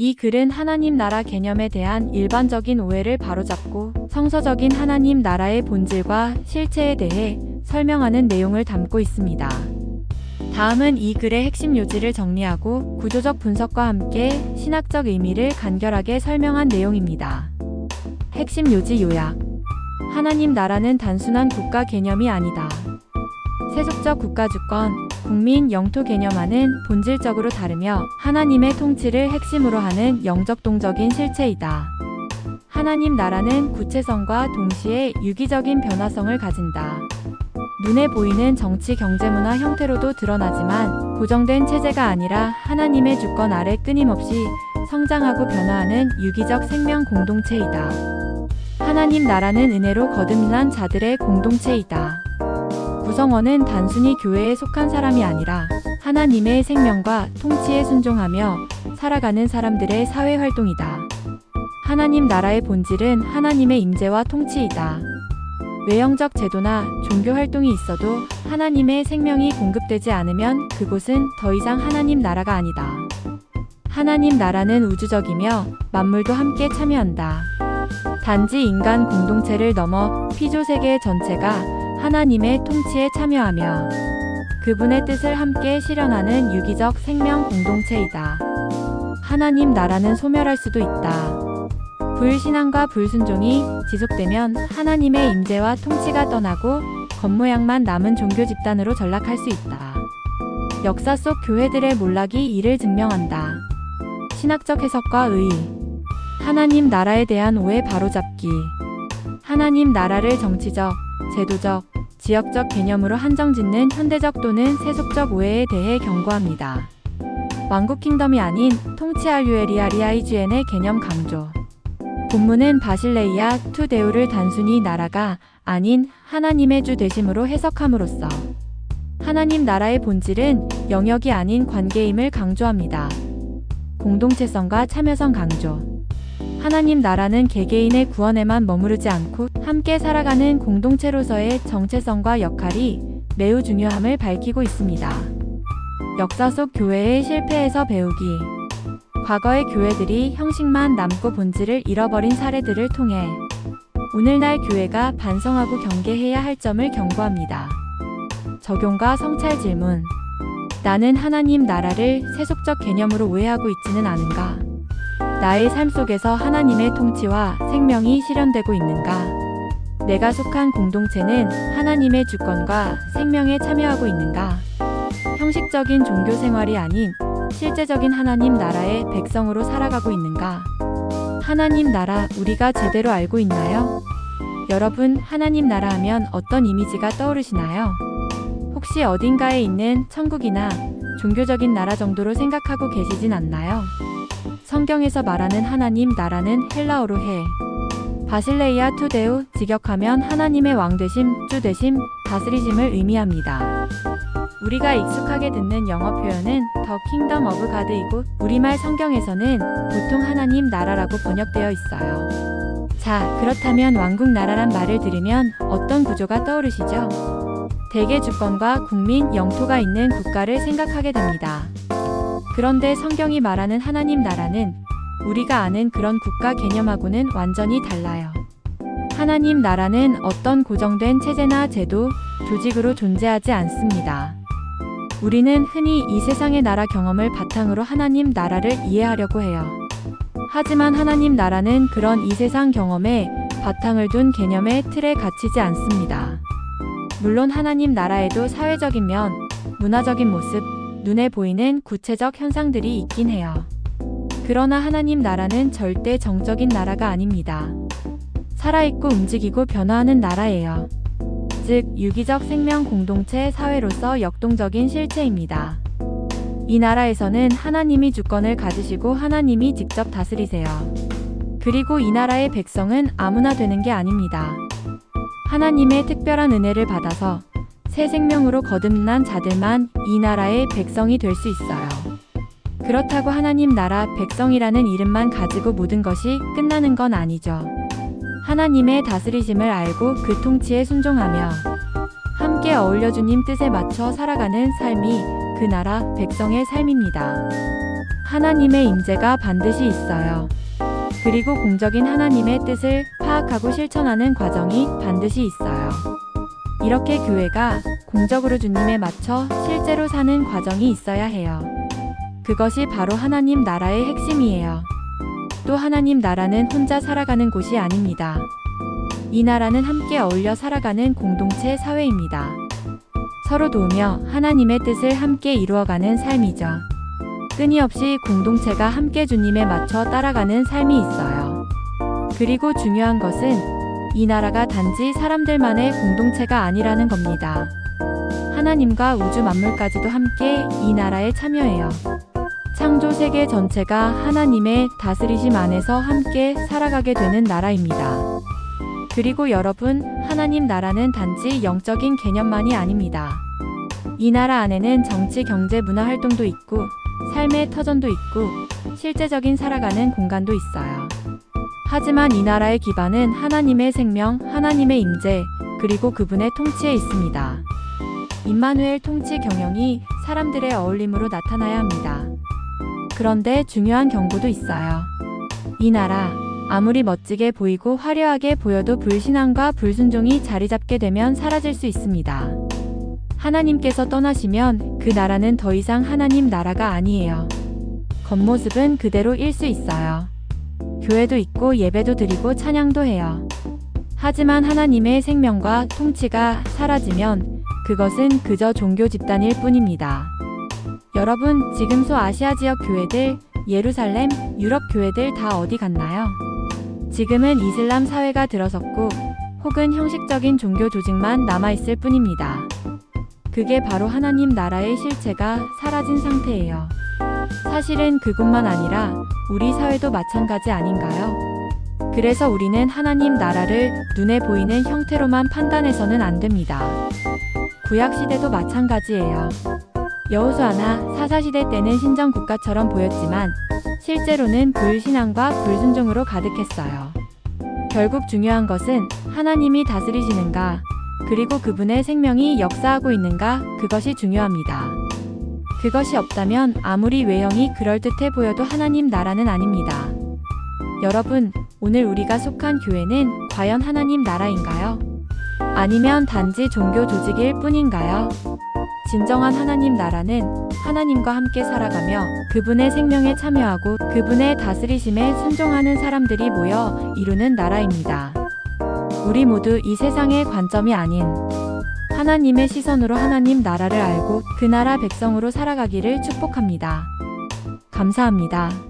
이 글은 하나님 나라 개념에 대한 일반적인 오해를 바로잡고 성서적인 하나님 나라의 본질과 실체에 대해 설명하는 내용을 담고 있습니다. 다음은 이 글의 핵심 요지를 정리하고 구조적 분석과 함께 신학적 의미를 간결하게 설명한 내용입니다. 핵심 요지 요약. 하나님 나라는 단순한 국가 개념이 아니다. 세속적 국가 주권, 국민 영토 개념과는 본질적으로 다르며 하나님의 통치를 핵심으로 하는 영적동적인 실체이다. 하나님 나라는 구체성과 동시에 유기적인 변화성을 가진다. 눈에 보이는 정치, 경제, 문화 형태로도 드러나지만 고정된 체제가 아니라 하나님의 주권 아래 끊임없이 성장하고 변화하는 유기적 생명 공동체이다. 하나님 나라는 은혜로 거듭난 자들의 공동체이다. 구성원은 단순히 교회에 속한 사람이 아니라 하나님의 생명과 통치에 순종하며 살아가는 사람들의 사회활동이다. 하나님 나라의 본질은 하나님의 임재와 통치이다. 외형적 제도나 종교 활동이 있어도 하나님의 생명이 공급되지 않으면 그곳은 더 이상 하나님 나라가 아니다. 하나님 나라는 우주적이며 만물도 함께 참여한다. 단지 인간 공동체를 넘어 피조세계 전체가 하나님의 통치에 참여하며 그분의 뜻을 함께 실현하는 유기적 생명 공동체이다. 하나님 나라는 소멸할 수도 있다. 불신앙과 불순종이 지속되면 하나님의 임재와 통치가 떠나고 겉모양만 남은 종교 집단으로 전락할 수 있다. 역사 속 교회들의 몰락이 이를 증명한다. 신학적 해석과 의의. 하나님 나라에 대한 오해 바로잡기. 하나님 나라를 정치적, 제도적, 지역적 개념으로 한정짓는 현대적 또는 세속적 오해에 대해 경고합니다. 왕국 킹덤이 아닌 통치알유에리아리아이주엔의 개념 강조. 본문은 바실레이아 투 데우를 단순히 나라가 아닌 하나님의 주 되심으로 해석함으로써 하나님 나라의 본질은 영역이 아닌 관계임을 강조합니다. 공동체성과 참여성 강조. 하나님 나라는 개개인의 구원에만 머무르지 않고 함께 살아가는 공동체로서의 정체성과 역할이 매우 중요함을 밝히고 있습니다. 역사 속 교회의 실패에서 배우기. 과거의 교회들이 형식만 남고 본질을 잃어버린 사례들을 통해 오늘날 교회가 반성하고 경계해야 할 점을 경고합니다. 적용과 성찰 질문. 나는 하나님 나라를 세속적 개념으로 오해하고 있지는 않은가? 나의 삶 속에서 하나님의 통치와 생명이 실현되고 있는가? 내가 속한 공동체는 하나님의 주권과 생명에 참여하고 있는가? 형식적인 종교 생활이 아닌 실제적인 하나님 나라의 백성으로 살아가고 있는가? 하나님 나라 우리가 제대로 알고 있나요? 여러분, 하나님 나라 하면 어떤 이미지가 떠오르시나요? 혹시 어딘가에 있는 천국이나 종교적인 나라 정도로 생각하고 계시진 않나요? 성경에서 말하는 하나님 나라는 헬라어로 해. 바실레이아 투 데우, 직역하면 하나님의 왕 되심, 주 되심, 다스리심을 의미합니다. 우리가 익숙하게 듣는 영어 표현은 더 킹덤 오브 가드이고 우리말 성경에서는 보통 하나님 나라라고 번역되어 있어요. 자, 그렇다면 왕국 나라란 말을 들으면 어떤 구조가 떠오르시죠? 대개 주권과 국민, 영토가 있는 국가를 생각하게 됩니다. 그런데 성경이 말하는 하나님 나라는 우리가 아는 그런 국가 개념하고는 완전히 달라요. 하나님 나라는 어떤 고정된 체제나 제도, 조직으로 존재하지 않습니다. 우리는 흔히 이 세상의 나라 경험을 바탕으로 하나님 나라를 이해하려고 해요. 하지만 하나님 나라는 그런 이 세상 경험에 바탕을 둔 개념의 틀에 갇히지 않습니다. 물론 하나님 나라에도 사회적인 면, 문화적인 모습, 눈에 보이는 구체적 현상들이 있긴 해요. 그러나 하나님 나라는 절대 정적인 나라가 아닙니다. 살아있고 움직이고 변화하는 나라예요. 즉, 유기적 생명 공동체 사회로서 역동적인 실체입니다. 이 나라에서는 하나님이 주권을 가지시고 하나님이 직접 다스리세요. 그리고 이 나라의 백성은 아무나 되는 게 아닙니다. 하나님의 특별한 은혜를 받아서 새 생명으로 거듭난 자들만 이 나라의 백성이 될 수 있어요. 그렇다고 하나님 나라 백성이라는 이름만 가지고 모든 것이 끝나는 건 아니죠. 하나님의 다스리심을 알고 그 통치에 순종하며 함께 어울려 주님 뜻에 맞춰 살아가는 삶이 그 나라 백성의 삶입니다. 하나님의 임재가 반드시 있어요. 그리고 공적인 하나님의 뜻을 파악하고 실천하는 과정이 반드시 있어요. 이렇게 교회가 공적으로 주님에 맞춰 실제로 사는 과정이 있어야 해요. 그것이 바로 하나님 나라의 핵심이에요. 또 하나님 나라는 혼자 살아가는 곳이 아닙니다. 이 나라는 함께 어울려 살아가는 공동체 사회입니다. 서로 도우며 하나님의 뜻을 함께 이루어가는 삶이죠. 끊임없이 공동체가 함께 주님에 맞춰 따라가는 삶이 있어요. 그리고 중요한 것은 이 나라가 단지 사람들만의 공동체가 아니라는 겁니다. 하나님과 우주 만물까지도 함께 이 나라에 참여해요. 창조 세계 전체가 하나님의 다스리심 안에서 함께 살아가게 되는 나라입니다. 그리고 여러분, 하나님 나라는 단지 영적인 개념만이 아닙니다. 이 나라 안에는 정치, 경제, 문화 활동도 있고 삶의 터전도 있고 실제적인 살아가는 공간도 있어요. 하지만 이 나라의 기반은 하나님의 생명, 하나님의 임재, 그리고 그분의 통치에 있습니다. 임마누엘 통치 경영이 사람들의 어울림으로 나타나야 합니다. 그런데 중요한 경고도 있어요. 이 나라, 아무리 멋지게 보이고 화려하게 보여도 불신앙과 불순종이 자리 잡게 되면 사라질 수 있습니다. 하나님께서 떠나시면 그 나라는 더 이상 하나님 나라가 아니에요. 겉모습은 그대로일 수 있어요. 교회도 있고 예배도 드리고 찬양도 해요. 하지만 하나님의 생명과 통치가 사라지면 그것은 그저 종교 집단일 뿐입니다. 여러분, 지금 소아시아 지역 교회들, 예루살렘, 유럽 교회들 다 어디 갔나요? 지금은 이슬람 사회가 들어섰고 혹은 형식적인 종교 조직만 남아있을 뿐입니다. 그게 바로 하나님 나라의 실체가 사라진 상태예요. 사실은 그곳만 아니라 우리 사회도 마찬가지 아닌가요? 그래서 우리는 하나님 나라를 눈에 보이는 형태로만 판단해서는 안 됩니다. 구약시대도 마찬가지예요. 여호수아나 사사시대 때는 신정 국가처럼 보였지만 실제로는 불신앙과 불순종으로 가득했어요. 결국 중요한 것은 하나님이 다스리시는가, 그리고 그분의 생명이 역사하고 있는가, 그것이 중요합니다. 그것이 없다면 아무리 외형이 그럴듯해 보여도 하나님 나라는 아닙니다. 여러분, 오늘 우리가 속한 교회는 과연 하나님 나라인가요? 아니면 단지 종교 조직일 뿐인가요? 진정한 하나님 나라는 하나님과 함께 살아가며 그분의 생명에 참여하고 그분의 다스리심에 순종하는 사람들이 모여 이루는 나라입니다. 우리 모두 이 세상의 관점이 아닌 하나님의 시선으로 하나님 나라를 알고 그 나라 백성으로 살아가기를 축복합니다. 감사합니다.